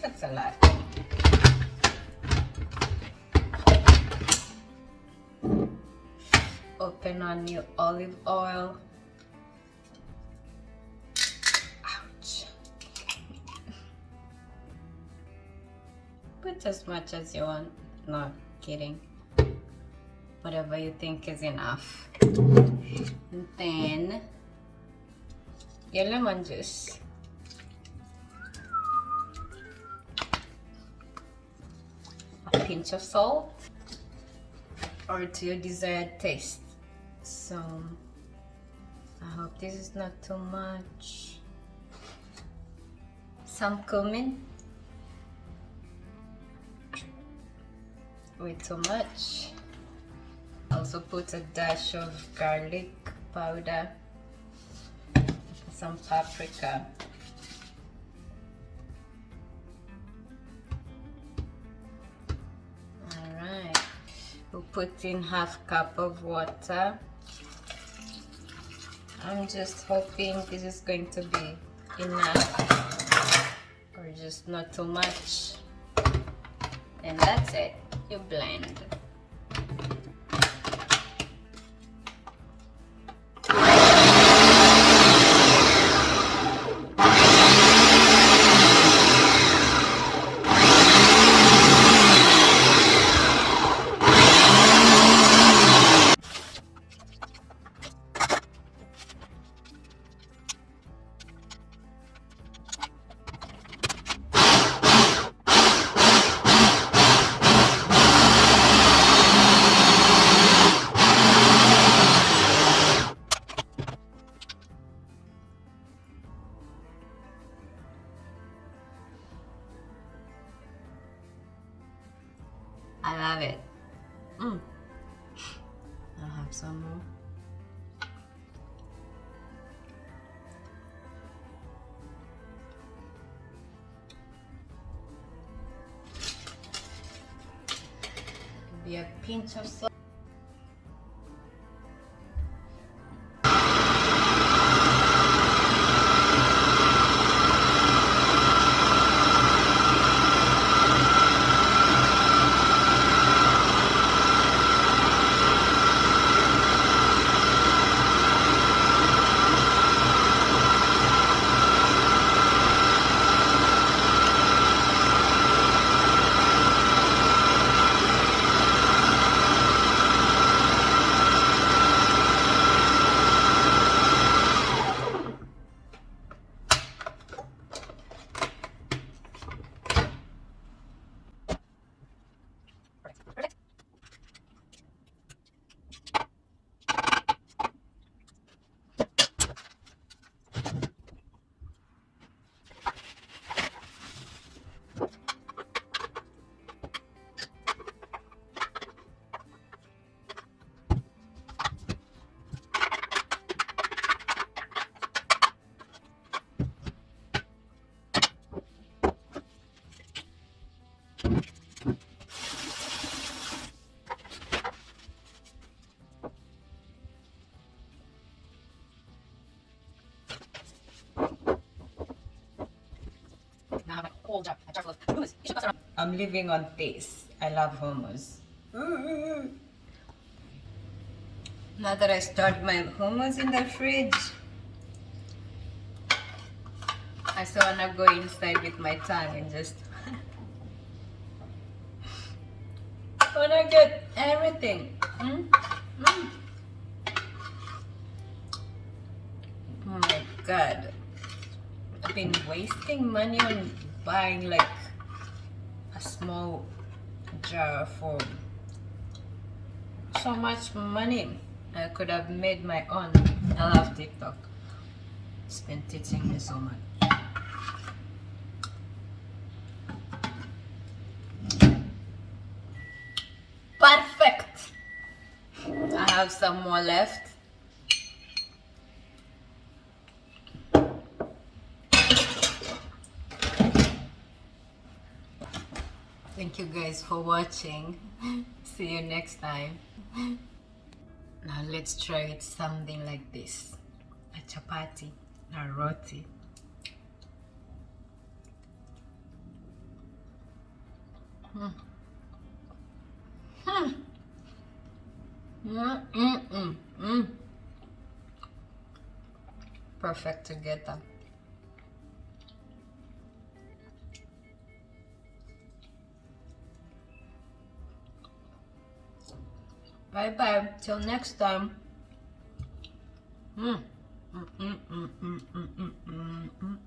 That's a lot. Open on new olive oil. Ouch. Put as much as you want. Not kidding. Whatever you think is enough. And then your lemon juice. A pinch of salt, or to your desired taste. So I hope this is not too much. Some cumin. Way too much. Also put a dash of garlic powder, some paprika. Alright, we'll put in half cup of water. I'm just hoping this is going to be enough, or just not too much. And that's it, you blend. I love it. I'll have some more. Maybe a pinch of salt. I'm living on this. I love hummus. Now that I stored my hummus in the fridge, I still wanna go inside with my tongue and just wanna get everything. Oh my god. I've been wasting money on buying like a small jar for so much money. I could have made my own. I love TikTok. It's been teaching me so much. Perfect! I have some more left. Thank you guys for watching. See you next time. Now let's try it something like this. A chapati, a roti. Mm. Mm. Mm, mm, mm, mm. Perfect together. Bye bye. Till next time. Mm. Mm, mm, mm, mm, mm, mm, mm, mm.